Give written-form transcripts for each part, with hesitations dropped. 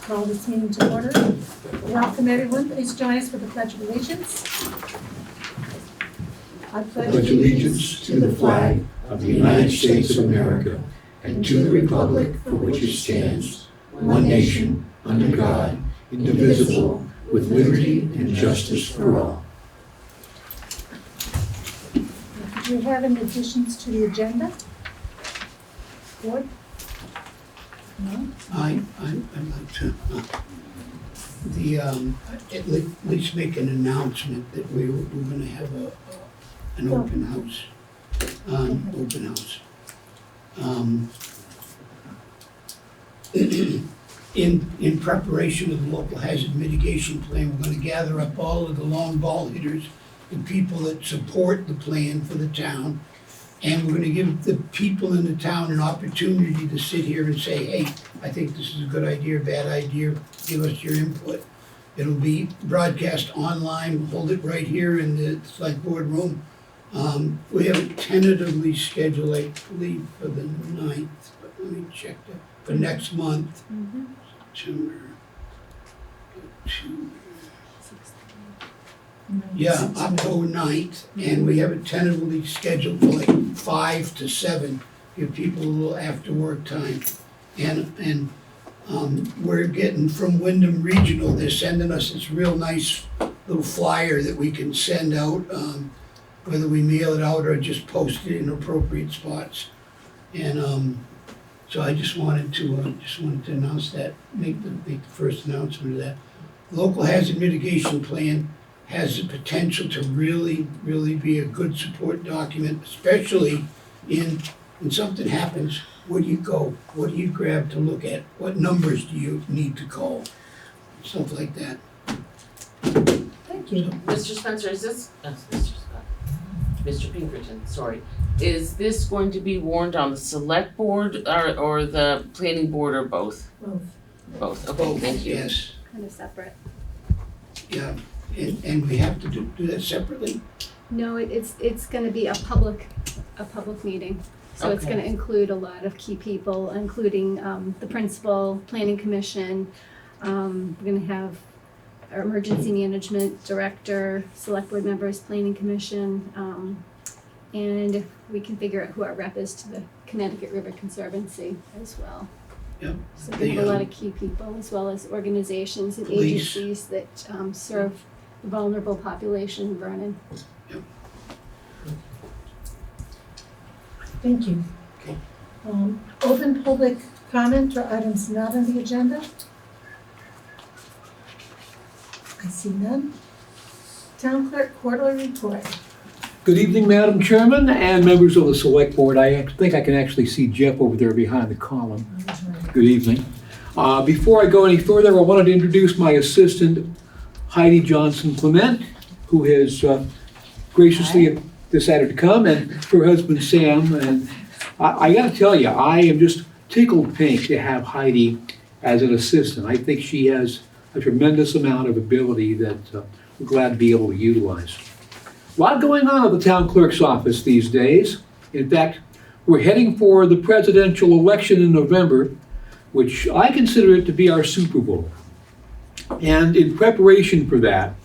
Call this meeting to order. Welcome everyone. Please join us for the Pledge of Allegiance. I pledge allegiance to the flag of the United States of America and to the republic for which it stands, one nation, under God, indivisible, with liberty and justice for all. Do you have any additions to the agenda? Board? No? I'd like to at least make an announcement that we're going to have an open house. In preparation of the local hazard mitigation plan, we're going to gather up all of the long ball hitters, the people that support the plan for the town, and we're going to give the people in the town an opportunity to sit here and say, hey, I think this is a good idea, bad idea, give us your input. It'll be broadcast online, we'll hold it right here in the select board room. We have it tentatively scheduled, I believe, for the 9th, but let me check that, for next month. September. Yeah, October 9th, and we have it tentatively scheduled for like 5 to 7, give people a little after work time. And we're getting from Wyndham Regional, they're sending us this real nice little flyer that we can send out, whether we mail it out or just post it in appropriate spots. And so I just wanted to announce that, make the first announcement of that. Local hazard mitigation plan has the potential to really be a good support document, especially when something happens. Where do you go? What do you grab to look at? What numbers do you need to call? Stuff like that. Thank you. Mr. Spencer, is this, Mr. Pinkerton, sorry. Is this going to be warned on the select board or the planning board or both? Both. Both, okay, thank you. Yes, Kind of separate. yeah, and we have to do that separately? No, it's gonna be a public meeting. So it's Okay. gonna include a lot of key people, including the principal, planning commission. We're gonna have our emergency management director, select board members, planning commission. And we can figure out who our rep is to the Connecticut River Conservancy as well. Yep. So we have a lot of key people, as well as organizations and Police. agencies that serve the vulnerable population in Vernon. Thank you. Okay. Open public comment or items not on the agenda? I see none. Town clerk quarterly report. Good evening, Madam Chairman and members of the Select Board. I think I can actually see Jeff over there behind the column. Good evening. Before I go any further, I wanted to introduce my assistant, Heidi Johnson Clement, who has graciously decided to come, and her husband, Sam. And I got to tell you, I am just tickled pink to have Heidi as an assistant. I think she has a tremendous amount of ability that we're glad to be able to utilize. A lot going on at the town clerk's office these days. In fact, we're heading for the presidential election in November, which I consider it to be our Super Bowl. And in preparation for that,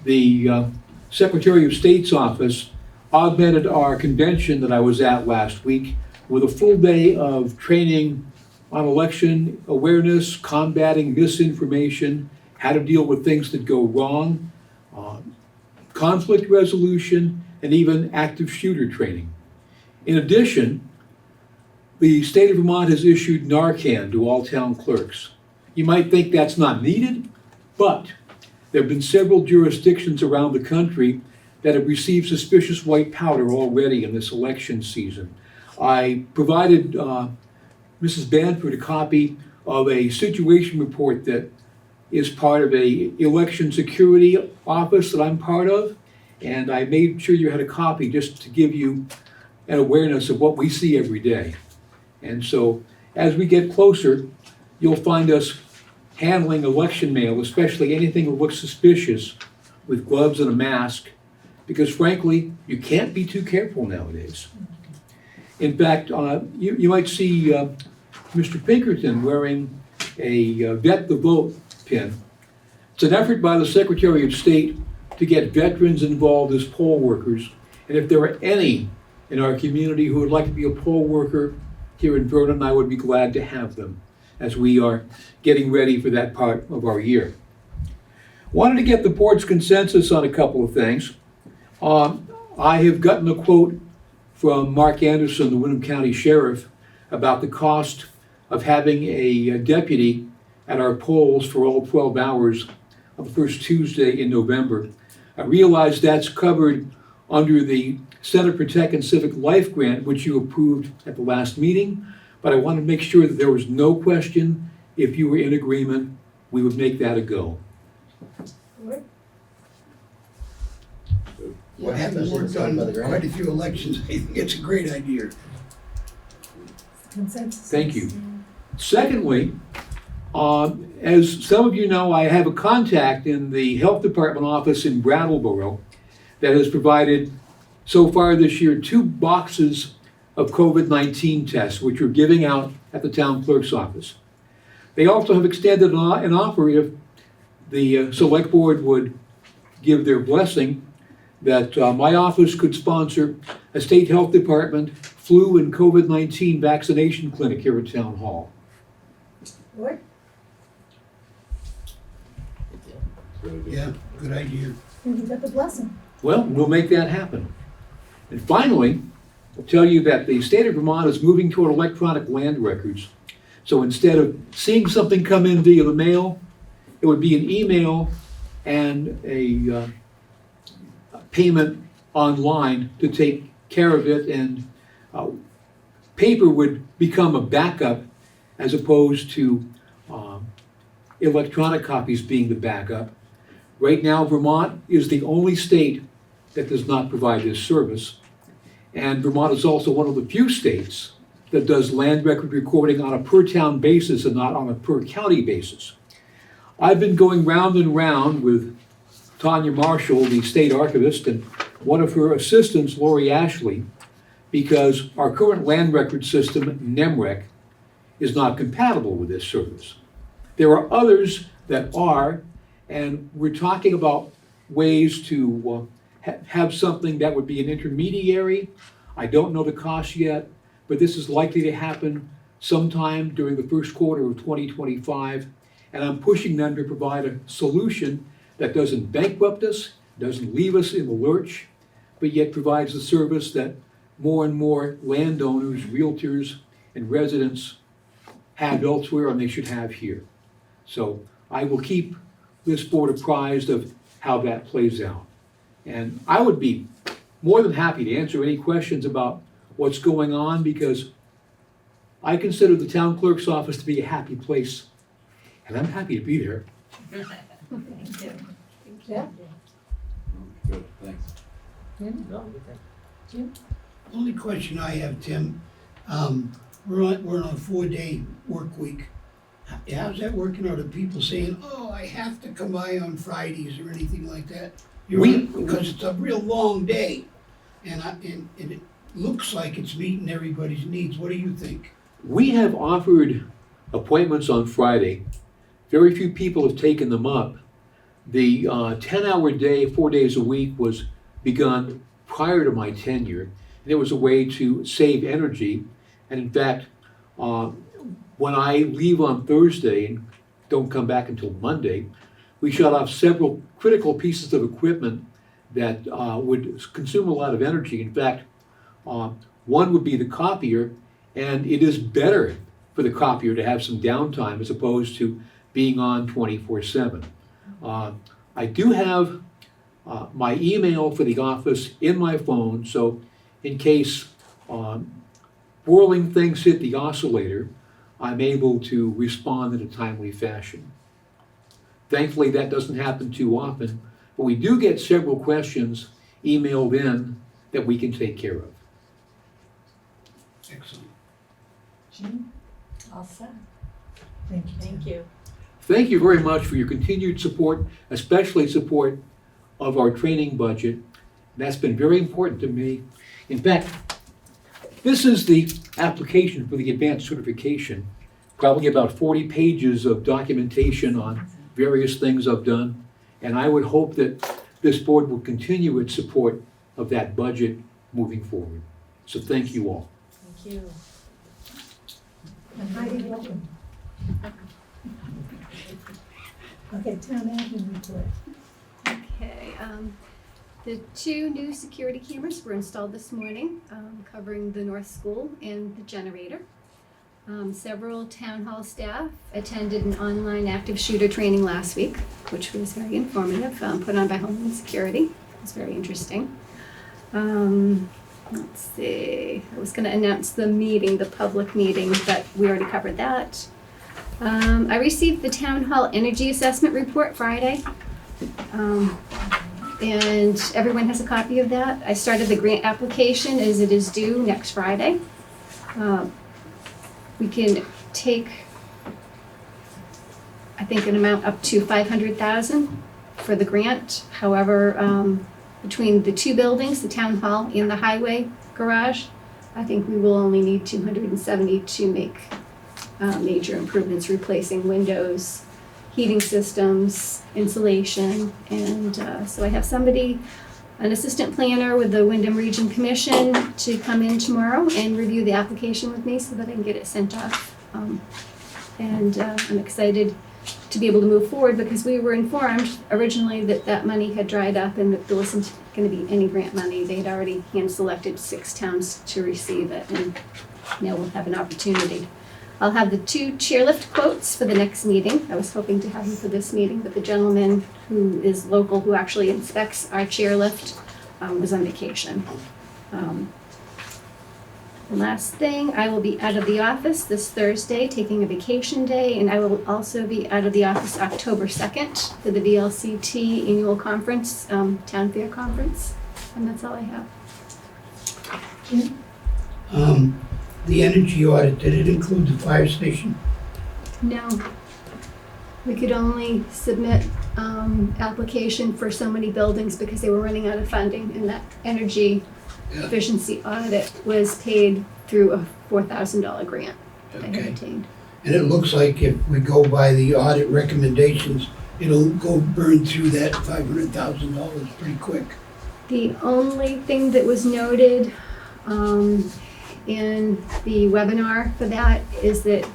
the Secretary of State's office augmented our convention that I was at last week with a full day of training on election awareness, combating misinformation, how to deal with things that go wrong, conflict resolution, and even active shooter training. In addition, the state of Vermont has issued Narcan to all town clerks. You might think that's not needed, but there have been several jurisdictions around the country that have received suspicious white powder already in this election season. I provided Mrs. Banford a copy of a situation report that is part of a election security office that I'm part of, and I made sure you had a copy just to give you an awareness of what we see every day. And so as we get closer, you'll find us handling election mail, especially anything that looks suspicious, with gloves and a mask, because frankly, you can't be too careful nowadays. In fact, you might see Mr. Pinkerton wearing a Vet the Vote pin. It's an effort by the Secretary of State to get veterans involved as poll workers. And if there are any in our community who would like to be a poll worker here in Vernon, I would be glad to have them as we are getting ready for that part of our year. Wanted to get the board's consensus on a couple of things. I have gotten a quote from Mark Anderson, the Windham County Sheriff, about the cost of having a deputy at our polls for all 12 hours of the first Tuesday in November. I realize that's covered under the Center for Tech and Civic Life Grant, which you approved at the last meeting, but I want to make sure that there was no question. If you were in agreement, we would make that a go. What having worked on quite a few elections, I think it's a great idea. Consensus. Thank you. Secondly, as some of you know, I have a contact in the Health Department office in Brattleboro that has provided, so far this year, 2 boxes of COVID-19 tests, which we're giving out at the town clerk's office. They also have extended an offer, if the select board would give their blessing, that my office could sponsor a state health department flu and COVID-19 vaccination clinic here at Town Hall. Board? Yeah, good idea. And you got the blessing. Well, we'll make that happen. And finally, I'll tell you that the state of Vermont is moving toward electronic land records. So instead of seeing something come in via the mail, it would be an email and a payment online to take care of it, and paper would become a backup as opposed to electronic copies being the backup. Right now, Vermont is the only state that does not provide this service. And Vermont is also one of the few states that does land record recording on a per town basis and not on a per county basis. I've been going round and round with Tanya Marshall, the state archivist, and one of her assistants, Lori Ashley, because our current land record system, NEMREC, is not compatible with this service. There are others that are, and we're talking about ways to have something that would be an intermediary. I don't know the cost yet, but this is likely to happen sometime during the first quarter of 2025, and I'm pushing them to provide a solution that doesn't bankrupt us, doesn't leave us in the lurch, but yet provides the service that more and more landowners, realtors, and residents have elsewhere and they should have here. So I will keep this board apprised of how that plays out. And I would be more than happy to answer any questions about what's going on, because I consider the town clerk's office to be a happy place, and I'm happy to be there. Thank you. Yeah? Good, thanks. Jim? Only question I have, Tim, we're on a 4-day work week. How's that working? Are the people saying, oh, I have to come by on Fridays or anything like that? Because it's a real long day, and it looks like it's meeting everybody's needs. What do you think? We have offered appointments on Friday. Very few people have taken them up. The 10-hour day, 4 days a week, was begun prior to my tenure, and it was a way to save energy. And in fact, when I leave on Thursday and don't come back until Monday, we shut off several critical pieces of equipment that would consume a lot of energy. In fact, one would be the copier, and it is better for the copier to have some downtime as opposed to being on 24/7. I do have my email for the office in my phone, so in case whirling things hit the oscillator, I'm able to respond in a timely fashion. Thankfully, that doesn't happen too often, but we do get several questions emailed in that we can take care of. Excellent. Jim? All set. Thank you. Thank you. Thank you very much for your continued support, especially support of our training budget. That's been very important to me. In fact, this is the application for the advanced certification probably about 40 pages of documentation on various things I've done. And I would hope that this board will continue its support of that budget moving forward. So thank you all. Thank you. And Heidi, welcome. Okay, town admin report. Okay, the 2 new security cameras were installed this morning, covering the North School and the generator. Several town hall staff attended an online active shooter training last week, which was very informative, put on by Homeland Security. It was very interesting. Let's see, I was gonna announce the meeting, the public meeting, but we already covered that. I received the town hall energy assessment report Friday. And everyone has a copy of that. I started the grant application as it is due next Friday. We can take, I think, an amount up to $500,000 for the grant. However, between the 2 buildings, the town hall and the highway garage, I think we will only need $270 to make major improvements, replacing windows, heating systems, insulation, and so I have somebody, an assistant planner with the Wyndham Region Commission, to come in tomorrow and review the application with me so that I can get it sent off. And I'm excited to be able to move forward because we were informed originally that that money had dried up and that there wasn't going to be any grant money. They had already hand-selected 6 towns to receive it, and now we'll have an opportunity. I'll have the 2 chairlift quotes for the next meeting. I was hoping to have them for this meeting, but the gentleman who is local, who actually inspects our chairlift, was on vacation. The last thing, I will be out of the office this Thursday, taking a vacation day, and I will also be out of the office October 2nd for the VLCT annual conference, town fair conference, and that's all I have. Jim? The energy audit, did it include the fire station? No. We could only submit application for so many buildings because they were running out of funding, and that energy Yeah. efficiency audit was paid through a $4,000 grant that I had Okay. obtained. And it looks like if we go by the audit recommendations, it'll go burn through that $500,000 pretty quick. The only thing that was noted in the webinar for that is that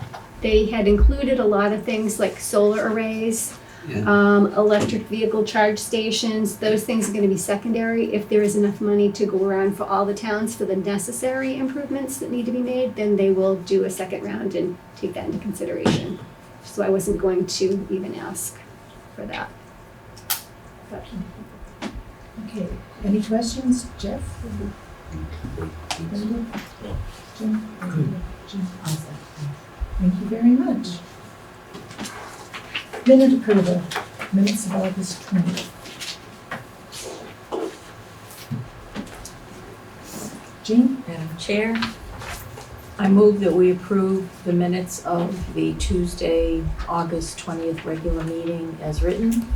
they had included a lot of things like solar arrays, electric vehicle charge stations. Those things are going to be secondary. If there is enough money to go around for all the towns for the necessary improvements that need to be made, then they will do a second round and take that into consideration. So I wasn't going to even ask for that. But Okay, any questions? Jeff? Linda? Jim? Jim? Awesome. Thank you very much. Minute approval, minutes of August 20th. Jean? Madam Chair, I move that we approve the minutes of the Tuesday, August 20th regular meeting as written.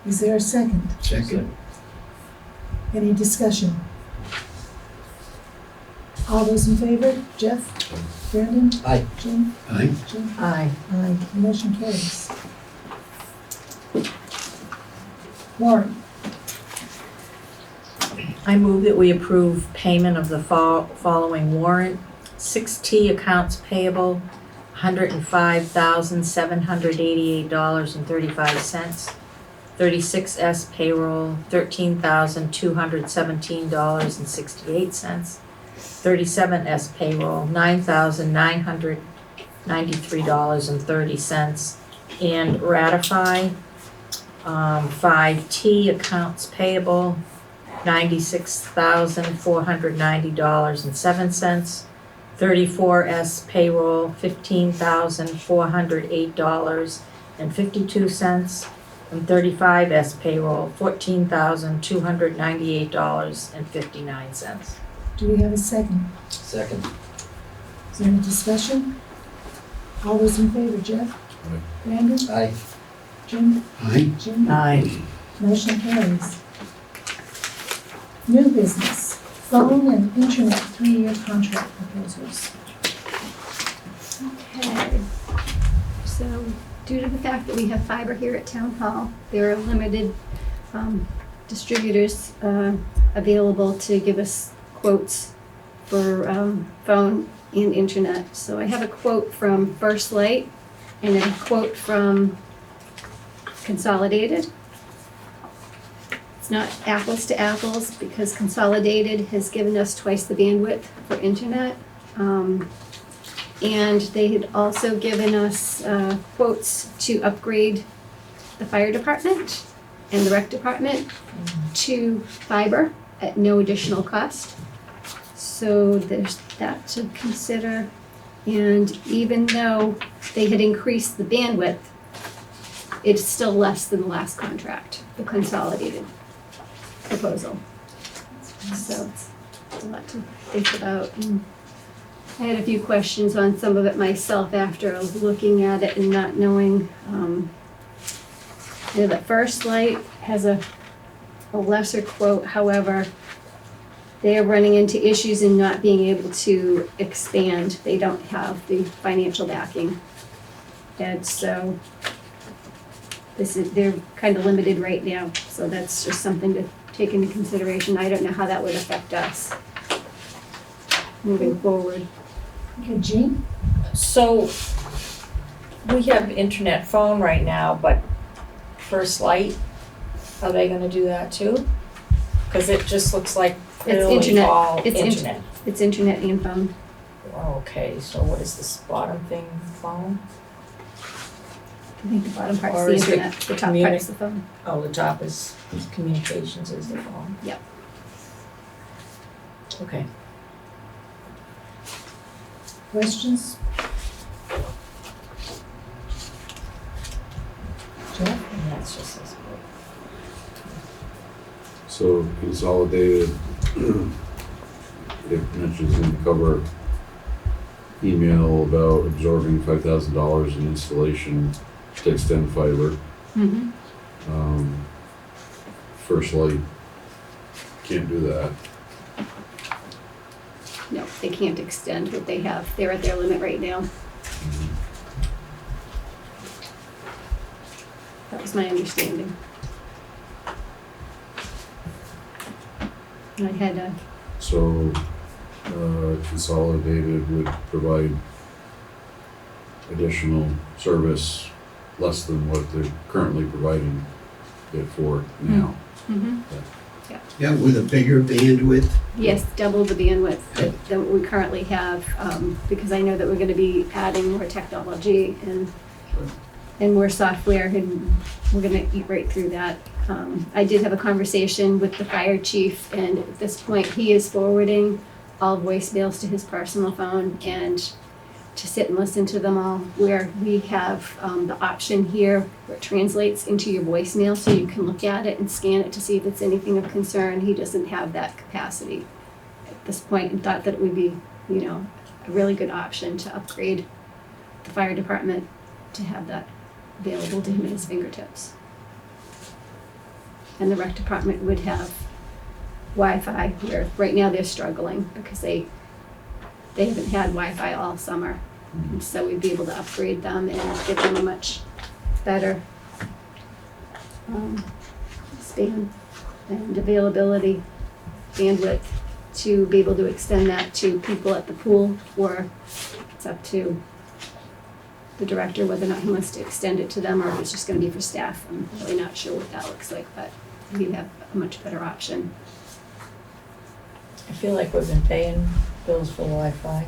Is there a second? Second. Any discussion? All those in favor? Jeff? Brandon? Aye. Jim? Aye. Jim? Aye. Aye. Motion carries. Warrant. I move that we approve payment of the following warrant. 6T accounts payable, $105,788.35. 36S payroll, $13,217.68. 37S payroll, $9,993.30. And ratify, 5T accounts payable, $96,490.07. 34S payroll, $15,408.52. And 35S payroll, $14,298.59. Do we have a second? Second. Is there any discussion? All those in favor? Jeff? Aye. Brandon? Aye. Jim? Aye. Jim? Aye. Motion carries. New business, phone and internet 3-year contract proposals. Okay. Okay. So due to the fact that we have fiber here at Town Hall, there are limited distributors available to give us quotes for phone and internet. So I have a quote from First Light and a quote from Consolidated. It's not apples to apples because Consolidated has given us twice the bandwidth for internet. And they had also given us quotes to upgrade the fire department and the rec department to fiber at no additional cost. So there's that to consider. And even though they had increased the bandwidth, it's still less than the last contract, the Consolidated proposal. So it's a lot to think about. And I had a few questions on some of it myself after looking at it and not knowing. The First Light has a lesser quote, however, they are running into issues in not being able to expand. They don't have the financial backing. And so they're kind of limited right now. So that's just something to take into consideration. I don't know how that would affect us moving forward. Okay, Jean? So we have internet phone right now, but First Light, are they gonna do that too? Cause it just looks like really internet. all It's internet. It's internet and phone. Okay, so what is this bottom thing, phone? I think the bottom part's Or the is it internet, the top part's the phone. Oh, the top is communications is the phone? Yep. Okay. Questions? Jeff? And that's just as So Consolidated, it mentions in the cover email about absorbing $5,000 in installation to extend fiber. Mm-hmm. First Light can't do that. No, they can't extend what they have. They're at their limit right now. That was my understanding. I had a, So Consolidated would provide additional service less than what they're currently providing it for now. Yeah, with a bigger bandwidth. yes, double the bandwidth that we currently have, because I know that we're gonna be adding more technology and more software, and we're gonna eat right through that. I did have a conversation with the fire chief, and at this point, he is forwarding all voicemails to his personal phone and to sit and listen to them all, where we have the option here where it translates into your voicemail, so you can look at it and scan it to see if it's anything of concern. He doesn't have that capacity at this point, and thought that it would be, a really good option to upgrade the fire department to have that available to him at his fingertips. And the rec department would have Wi-Fi, where right now they're struggling because they haven't had Wi-Fi all summer. And so we'd be able to upgrade them and give them a much better span and availability, bandwidth, to be able to extend that to people at the pool, or it's up to the director whether or not he wants to extend it to them, or if it's just gonna be for staff. I'm really not sure what that looks like, but we have a much better option. I feel like we've been paying bills for Wi-Fi,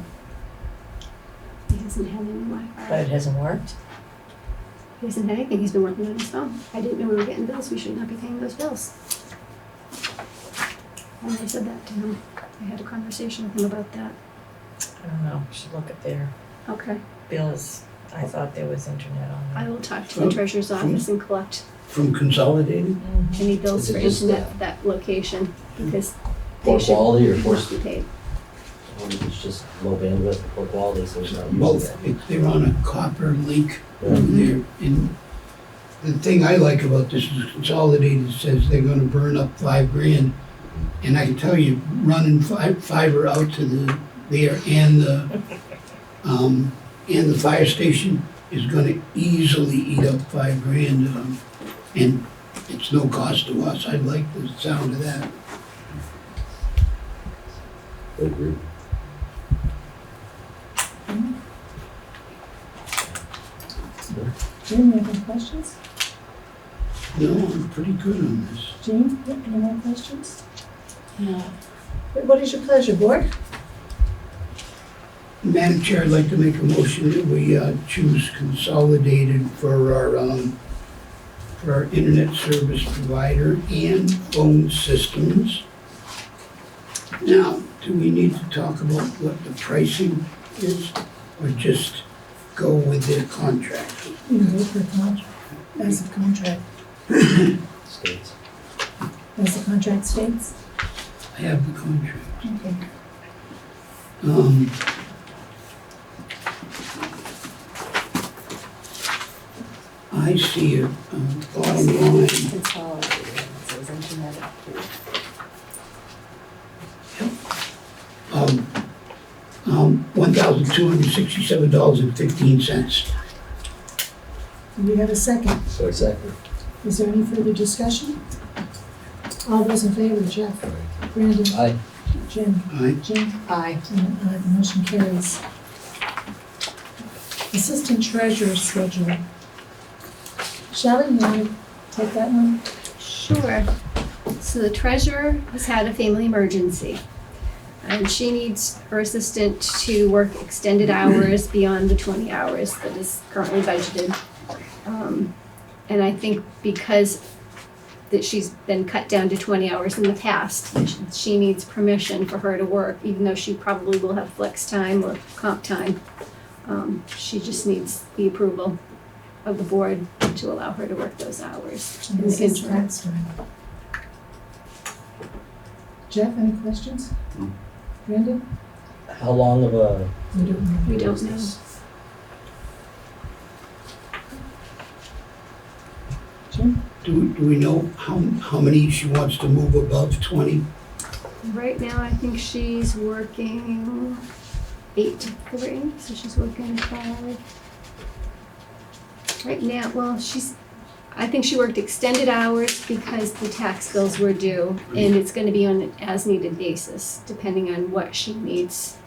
He hasn't had any Wi-Fi. but it hasn't worked. He hasn't had anything, he's been working on his phone. I didn't know we were getting bills, we should not be paying those bills. And I said that to him, I had a conversation with him about that. I don't know, we should look at their Okay, bills. I thought there was internet on I there. will talk to the treasurer's office and collect From Consolidated? any bills Is for it just, internet for that location, because Poor they should quality or not poor be speed? paid. It's just low bandwidth, poor quality, so it's not using Both. it. They're on a copper link Yeah. over there. And the thing I like about this is Consolidated says they're gonna burn up $5,000. And I can tell you, running fiber out to there and the and the fire station is gonna easily eat up $5,000, and it's no cost to us. I like the sound of that. I agree. Jim, you have any questions? No, I'm pretty good on this. Jean, any more questions? No. What is your pleasure, board? Madam Chair, I'd like to make a motion that we choose Consolidated for our internet service provider and phone systems. Now, do we need to talk about what the pricing is, or just go with their contract? You know, for contract, as the contract, States. as the contract states. I have the contract. Okay. I see a bottom line, Consolidated, it says internet. $1,267.15. Do we have a second? Second. Is there any further discussion? All those in favor, Jeff? Brandon? Aye. Jim? Aye. Jean? Aye. And aye, the motion carries. Assistant Treasurer Schedule. Shelley, you want to take that one? Sure. So the treasurer has had a family emergency, and she needs her assistant to work extended hours beyond the 20 hours that is currently budgeted. And I think because that she's been cut down to 20 hours in the past, she needs permission for her to work, even though she probably will have flex time or comp time. She just needs the approval of the board to allow her to work those hours in This the is interim. tax time. Jeff, any questions? No. Brandon? How long of a We don't know. We don't is know. this? Jim? Do we know how many she wants to move above 20? Right now, I think she's working 8 to 3, so she's working 5. Right now, well, I think she worked extended hours because the tax bills were due, and it's gonna be on an as-needed basis, depending on what she needs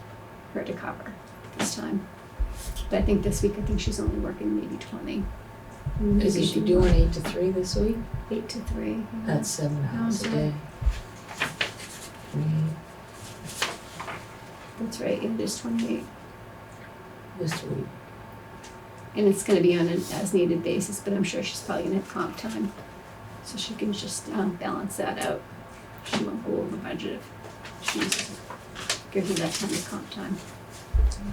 her to cover this time. But I think this week, I think she's only working maybe 20. Isn't she doing 8 to 3 this week? 8 to 3. yeah. That's 7 hours a day. That's right, yeah, there's 28. This week. And it's gonna be on an as-needed basis, but I'm sure she's probably gonna have comp time. So she can just balance that out. She won't go over budget if she uses it. Give her that time of comp time.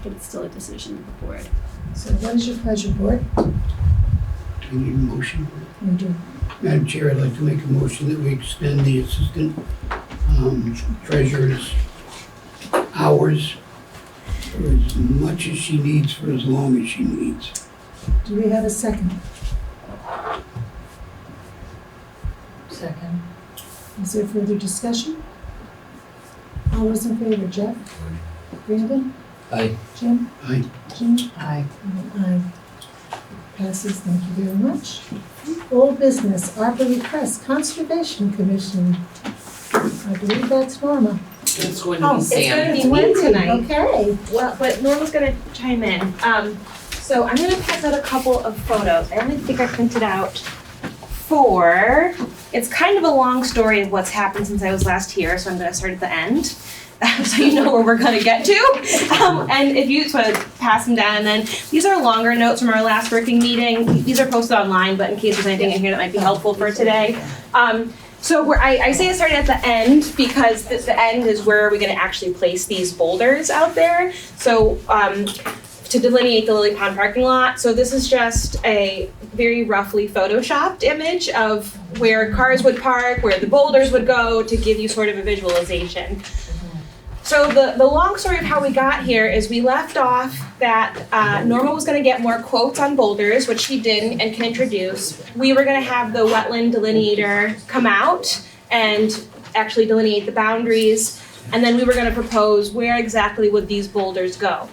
But it's still a decision of the board. So what is your pleasure, board? Do we need a motion? We do. Madam Chair, I'd like to make a motion that we extend the assistant treasurer's hours for as much as she needs, for as long as she needs. Do we have a second? Second. Is there further discussion? All those in favor, Jeff? Brandon? Aye. Jim? Aye. Jean? Aye. And aye. Passes, thank you very much. Old business, ARPA request, Conservation Commission. I believe that's Norma. It's going to Oh, be it's Sam. gonna It's me tonight. Okay. Well, but Norma's gonna chime in. So I'm gonna pass out a couple of photos. I only think I printed out 4. It's kind of a long story of what's happened since I was last here, so I'm gonna start at the end. So you know where we're gonna get to. And if you just wanna pass them down, and then these are longer notes from our last working meeting. These are posted online, but in case there's anything in here that might be helpful for today. So I say it started at the end because the end is where we're gonna actually place these boulders out there. So to delineate the Lily Pond parking lot. So this is just a very roughly photoshopped image of where cars would park, where the boulders would go, to give you sort of a visualization. So the long story of how we got here is we left off that Norma was gonna get more quotes on boulders, which she did and can introduce. We were gonna have the wetland delineator come out and actually delineate the boundaries. And then we were gonna propose where exactly would these boulders go.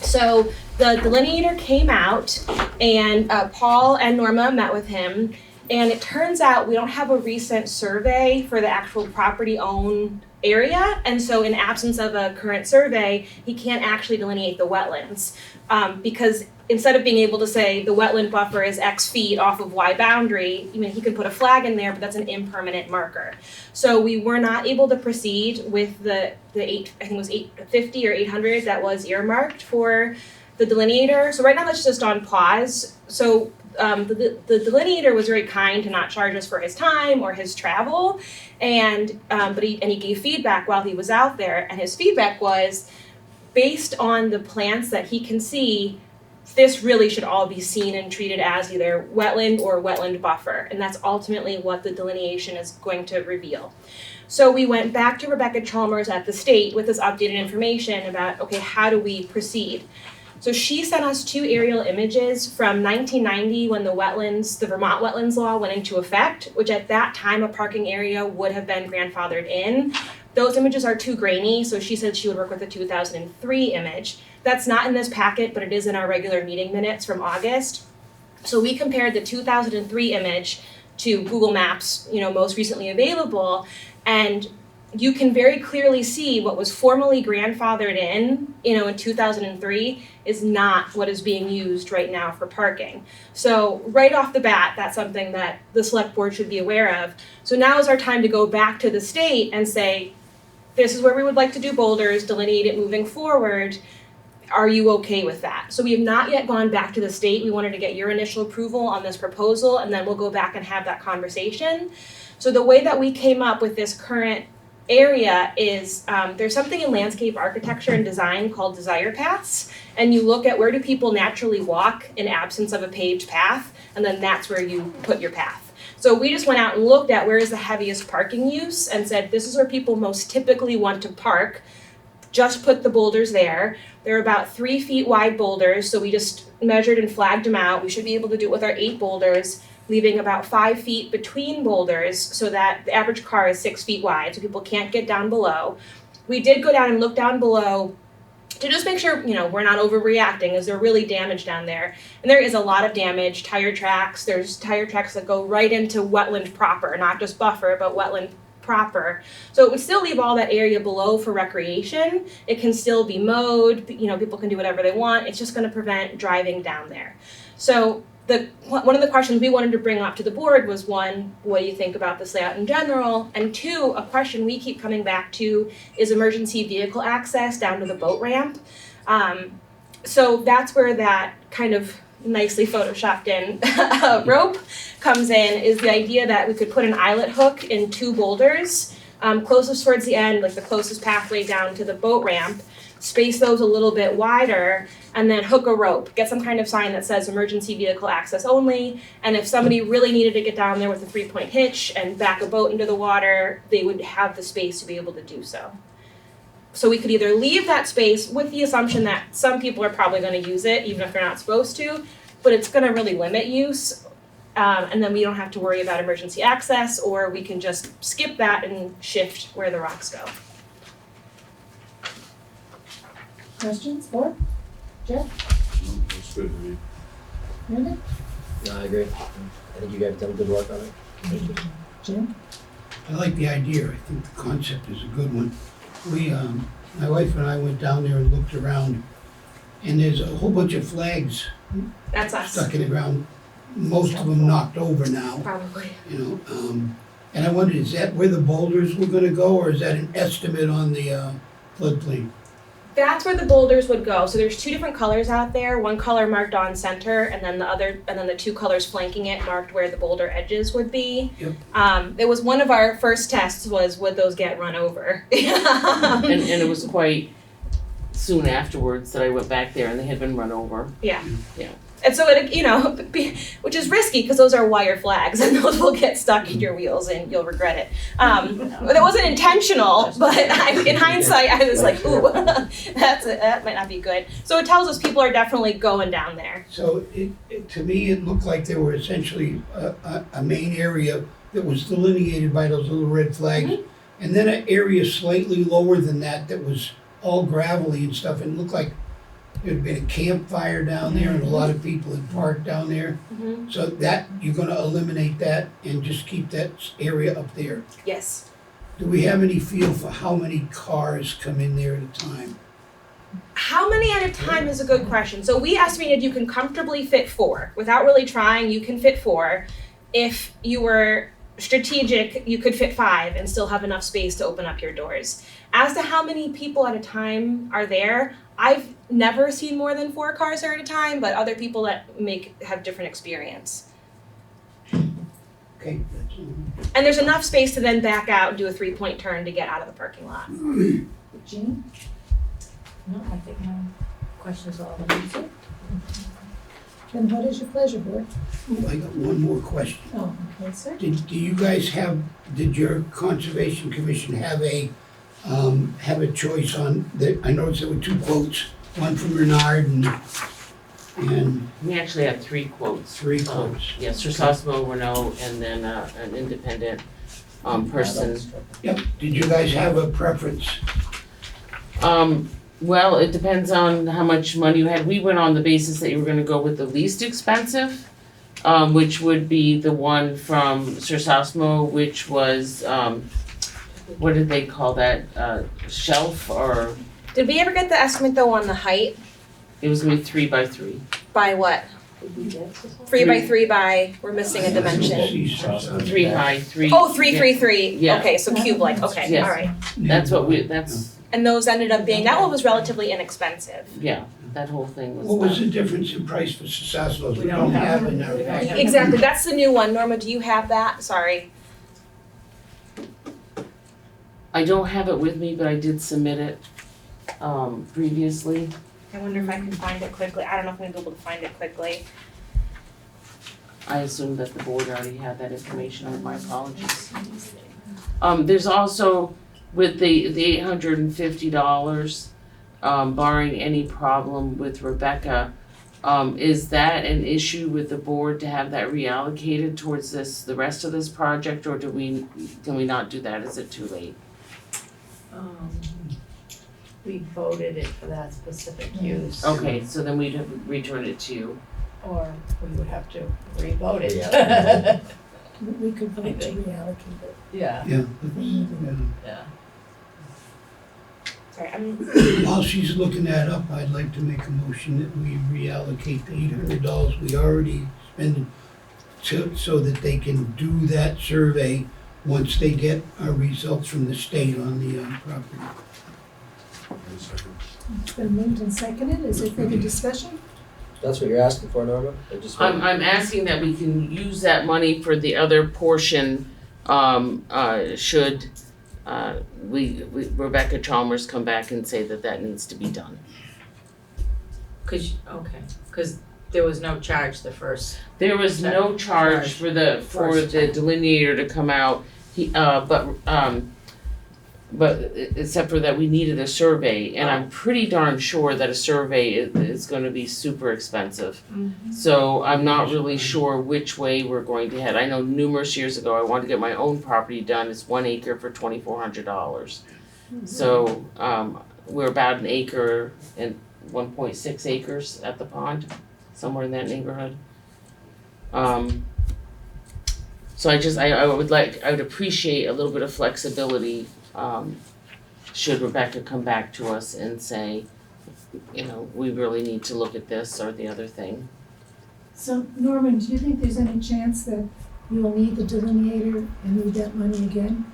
So the delineator came out and Paul and Norma met with him, and it turns out we don't have a recent survey for the actual property owned area, and so in absence of a current survey, he can't actually delineate the wetlands. Because instead of being able to say the wetland buffer is X feet off of Y boundary, he can put a flag in there, but that's an impermanent marker. So we were not able to proceed with the I think it was 850 or 800 that was earmarked for the delineator. So right now that's just on pause. So the delineator was very kind to not charge us for his time or his travel, and but he gave feedback while he was out there, and his feedback was based on the plants that he can see, this really should all be seen and treated as either wetland or wetland buffer, and that's ultimately what the delineation is going to reveal. So we went back to Rebecca Chalmers at the state with this updated information about, okay, how do we proceed? So she sent us 2 aerial images from 1990 when the Vermont wetlands law went into effect, which at that time a parking area would have been grandfathered in. Those images are too grainy, so she said she would work with the 2003 image. That's not in this packet, but it is in our regular meeting minutes from August. So we compared the 2003 image to Google Maps, most recently available, and you can very clearly see what was formerly grandfathered in 2003 is not what is being used right now for parking. So right off the bat, that's something that the select board should be aware of. So now is our time to go back to the state and say, this is where we would like to do boulders, delineate it moving forward. Are you okay with that? So we have not yet gone back to the state. We wanted to get your initial approval on this proposal, and then we'll go back and have that conversation. So the way that we came up with this current area is there's something in landscape architecture and design called desire paths, and you look at where do people naturally walk in absence of a paved path, and then that's where you put your path. So we just went out and looked at where is the heaviest parking use and said this is where people most typically want to park. Just put the boulders there. They're about 3 feet wide boulders, so we just measured and flagged them out. We should be able to do it with our 8 boulders, leaving about 5 feet between boulders so that the average car is 6 feet wide, so people can't get down below. We did go down and look down below to just make sure, we're not overreacting. Is there really damage down there? And there is a lot of damage, tire tracks. There's tire tracks that go right into wetland proper, not just buffer, but wetland proper. So it would still leave all that area below for recreation. It can still be mowed, people can do whatever they want. It's just going to prevent driving down there. So one of the questions we wanted to bring up to the board was, 1, what do you think about this layout in general? And 2, a question we keep coming back to is emergency vehicle access down to the boat ramp. So that's where that kind of nicely photoshopped in rope comes in, is the idea that we could put an eyelet hook in 2 boulders, closest towards the end, like the closest pathway down to the boat ramp, space those a little bit wider, and then hook a rope. Get some kind of sign that says emergency vehicle access only, and if somebody really needed to get down there with a 3-point hitch and back a boat into the water, they would have the space to be able to do so. So we could either leave that space with the assumption that some people are probably going to use it, even if they're not supposed to, but it's going to really limit use, and then we don't have to worry about emergency access, or we can just skip that and shift where the rocks go. Questions, board? Jeff? That's good to me. Randy? No, I agree. I think you guys have done good work on it. Thank you. Jim? I like the idea. I think the concept is a good one. My wife and I went down there and looked around, and there's a whole bunch of flags That's us. stuck in the ground. Most of them knocked over now, Probably. And I wondered, is that where the boulders were gonna go, or is that an estimate on the floodplain? That's where the boulders would go. So there's 2 different colors out there. One color marked on center, and then the 2 colors flanking it marked where the boulder edges would be. Yep. It was one of our first tests was, would those get run over? And it was quite soon afterwards that I went back there and they had been run over. Yeah. Yeah. And so which is risky because those are wire flags and those will get stuck in your wheels and you'll regret it. It wasn't intentional, but in hindsight, I was like, ooh, that might not be good. So it tells us people are definitely going down there. So to me, it looked like there were essentially a main area that was delineated by those little red flags, and then an area slightly lower than that that was all gravelly and stuff, and looked like there'd been a campfire down there and a lot of people had parked down there. Mhm. So that, you're gonna eliminate that and just keep that area up there. Yes. Do we have any feel for how many cars come in there at a time? How many at a time is a good question. So we estimated you can comfortably fit 4. Without really trying, you can fit 4. If you were strategic, you could fit 5 and still have enough space to open up your doors. As to how many people at a time are there, I've never seen more than 4 cars there at a time, but other people that have different experience. Okay, that's all. And there's enough space to then back out and do a 3-point turn to get out of the parking lot. Jean? No, I think my questions are all answered. Then what is your pleasure, board? Oh, I got one more question. Oh, okay, sir. Did your Conservation Commission have a choice on, I noticed there were 2 quotes, one from Renard and We actually had 3 quotes. 3 quotes. Yes, Sosmo, Renault, and then an independent person. Yep, did you guys have a preference? Well, it depends on how much money you had. We went on the basis that you were gonna go with the least expensive, which would be the one from Sosmo, which was, what did they call that, shelf, or Did we ever get the estimate though on the height? it was gonna be 3 by 3. By what? 3 by 3 by, we're missing a dimension. 3 high, 3. Oh, 3, 3, 3. Yeah. Okay, so cube like, okay, Yes. all right. That's, And those ended up being, that one was relatively inexpensive. yeah, that whole thing was. What was the difference in price for Sasso's? We don't have it now. Exactly, that's the new one. Norma, do you have that? Sorry. I don't have it with me, but I did submit it, previously. I wonder if I can find it quickly. I don't know if I'm gonna be able to find it quickly. I assumed that the board already had that information, my apologies. There's also, with the $850, barring any problem with Rebecca, is that an issue with the board to have that reallocated towards the rest of this project, or can we not do that? Is it too late? We voted it for that specific use. Okay, so then we'd have to return it to you. Or we would have to re-vote it. Yeah. We could vote to reallocate it. Yeah, Yeah. yeah. Sorry, I'm, While she's looking that up, I'd like to make a motion that we reallocate the $800 we already spent so that they can do that survey once they get our results from the state on the property. It's been moved and seconded. Is there further discussion? That's what you're asking for, Norma? Or just I'm asking that we can use that money for the other portion, should, Rebecca Chalmers come back and say that needs to be done. Cause there was no charge the first. There was no charge for the delineator to come out, but except for that we needed a survey, and I'm pretty darn sure that a survey is gonna be super expensive. So I'm not really sure which way we're going to head. I know numerous years ago, I wanted to get my own property done, it's 1 acre for $2,400. So, we're about 1 acre and 1.6 acres at the pond, somewhere in that neighborhood. So I would appreciate a little bit of flexibility, should Rebecca come back to us and say, we really need to look at this or the other thing. So Norman, do you think there's any chance that you will need the delineator and need that money again?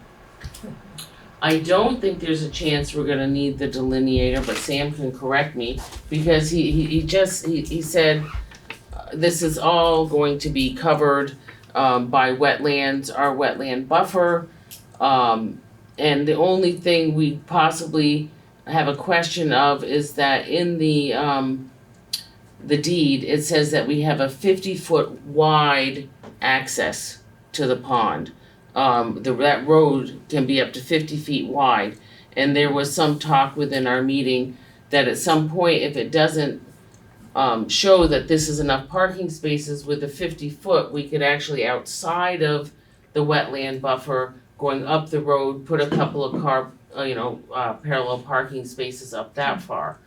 I don't think there's a chance we're gonna need the delineator, but Sam can correct me, because he said, this is all going to be covered, by wetlands, our wetland buffer. And the only thing we possibly have a question of is that in the deed, it says that we have a 50-foot wide access to the pond. That road can be up to 50 feet wide. And there was some talk within our meeting that at some point, if it doesn't show that this is enough parking spaces with the 50-foot, we could actually, outside of the wetland buffer, going up the road, put a couple of parallel parking spaces up that far.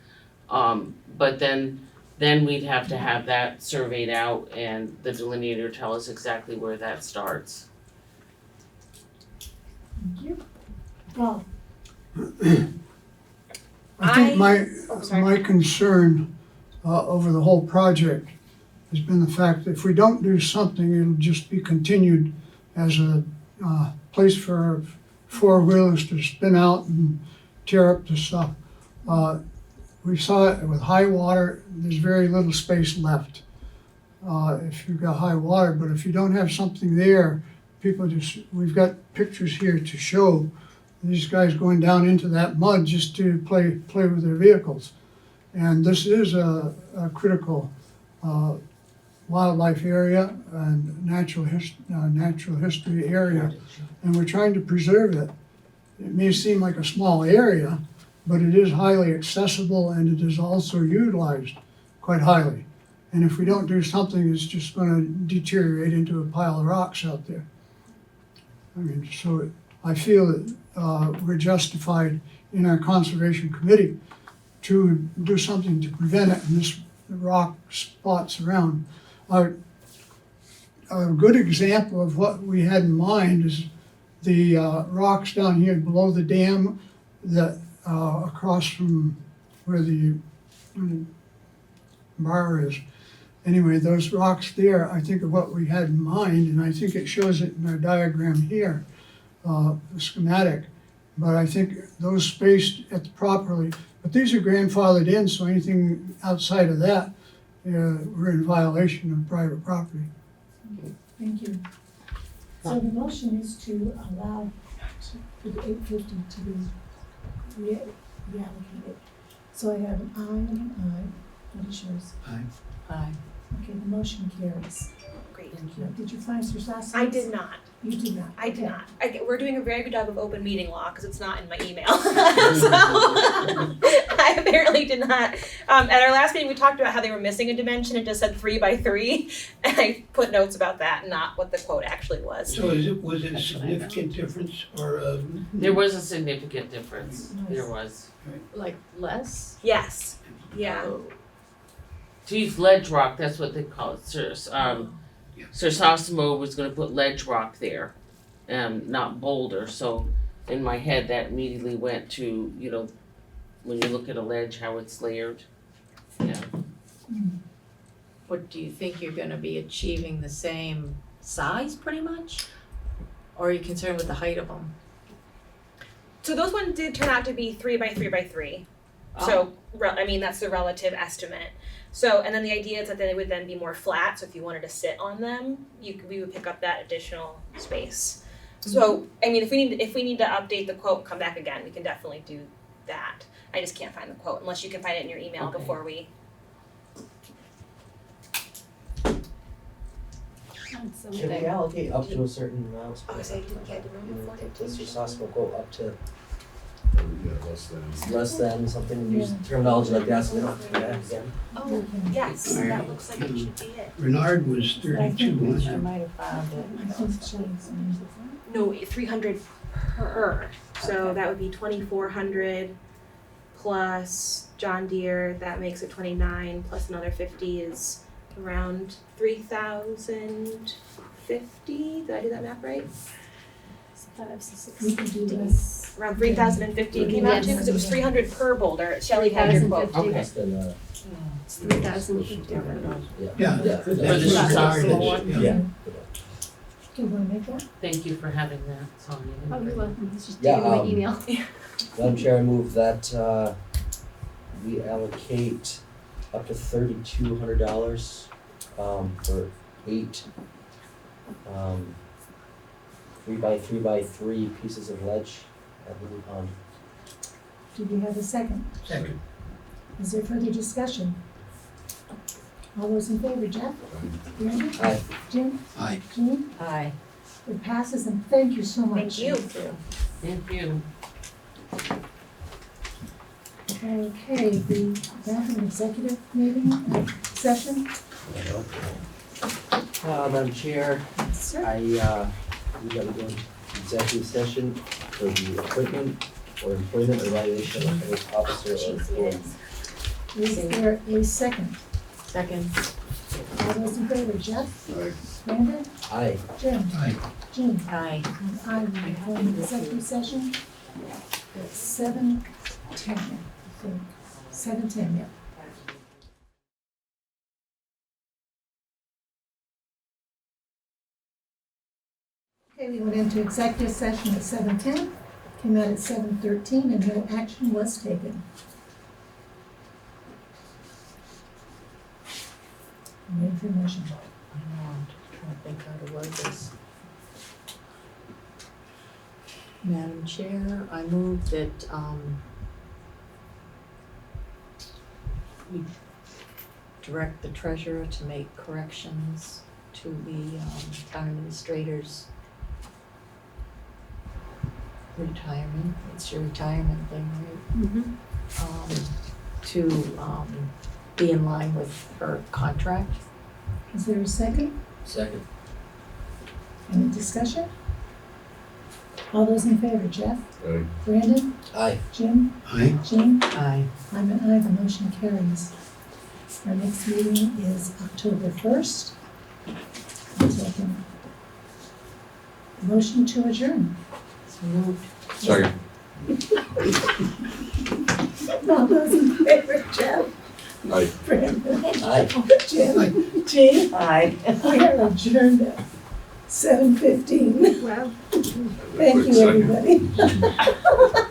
But then we'd have to have that surveyed out and the delineator tell us exactly where that starts. Thank you. Paul? I think Oh, sorry. my concern over the whole project has been the fact that if we don't do something, it'll just be continued as a place for four-wheelers to spin out and tear up the stuff. We saw it with high water, there's very little space left if you've got high water, but if you don't have something there, we've got pictures here to show these guys going down into that mud just to play with their vehicles. And this is a critical wildlife area and natural history area, and we're trying to preserve it. It may seem like a small area, but it is highly accessible and it is also utilized quite highly. And if we don't do something, it's just gonna deteriorate into a pile of rocks out there. I mean, so I feel that we're justified in our conservation committee to do something to prevent it in this rock spots around. A good example of what we had in mind is the rocks down here below the dam that across from where the bar is. Anyway, those rocks there, I think, are what we had in mind, and I think it shows it in our diagram here, the schematic. But I think those spaced properly. But these are grandfathered in, so anything outside of that, we're in violation of private property. Thank you. So the motion is to allow for the 850 to be reallocated. So I have an aye and an aye. What is yours? Aye. Aye. Okay, the motion carries. Great. Now, did you find your last? I did not. You did not? I did Okay. not. We're doing a very good job of open meeting law because it's not in my email. So I apparently did not. At our last meeting, we talked about how they were missing a dimension. It just said 3 by 3, and I put notes about that, not what the quote actually was. So was it a significant difference or? There was a significant difference, there was. Like less? Yes. Yeah. To use ledge rock, that's what they call it, Sir Sosimo was gonna put ledge rock there, not boulder, so in my head, that immediately went to, when you look at a ledge, how it's layered. Yeah, What, do you think you're gonna be achieving the same size pretty much? Or are you concerned with the height of them? So those ones did turn out to be 3 by 3 by 3. So, that's the relative estimate. So, and then the idea is that they would then be more flat, so if you wanted to sit on them, we would pick up that additional space. So, if we need to update the quote and come back again, we can definitely do that. I just can't find the quote unless you can find it in your email Okay. before we. Can we allocate up to a certain amount? Oh, so I didn't get the number for it. Let's just possible go up to Yeah, less than. less than something, use terminology like that, so we don't have to do that again. Oh, yes, that looks like it should be it. Bernard was 3,200. I might have found it. I think it's showing some. No, 300 per. So that would be 2,400 plus John Deere. That makes it 29 plus another 50 is around 3,050. Did I do that math right? 5, 6, We could do 8, less. Around 3,050 it came out to because it was 300 per boulder. Shelley had your quote. 3,050. Less than, It's 3,050. Yeah, Yeah. that's For the what Sosimo Bernard one? is, yeah. Do you want to make that? Thank you for having that, sorry. Oh, you're welcome. He's just Yeah, taking my email. Madam Chair, I move that we allocate up to $3,200 for 8 3 by 3 by 3 pieces of ledge at Little Pond. Do we have a second? Second. Is there further discussion? All those in favor, Jeff? Randy? Aye. Jim? Aye. Jean? Aye. It passes, and thank you so much. Thank you. Thank you. Okay, back in executive meeting session. Madam Chair, Sir? we gotta go into executive session for the appointment or employment or evaluation of a public officer or employee. Is there a second? Second. All those in favor, Jeff? Aye. Brandon? Aye. Jim? Aye. Jean? Aye. And I will go into executive session at 7:10, I think. 7:10, yeah. Okay, we went into executive session at 7:10, came out at 7:13, and no action was taken. Waiting for motion. I know, I'm trying to think how to word this. Madam Chair, I move that, we direct the treasurer to make corrections to the, town administrator's retirement, it's your retirement thing, right? To, be in line with her contract. Is there a second? Second. Any discussion? All those in favor, Jeff? Aye. Brandon? Aye. Jim? Aye. Jean? Aye. I'm an aye, the motion carries. Our next meeting is October 1st. I'm taking motion to adjourn. So moved. Second. All those in favor, Jeff? Aye. Brandon? Aye. Jim? Jean? Aye. We are adjourned at 7:15. Wow. Thank you, Quick second. everybody.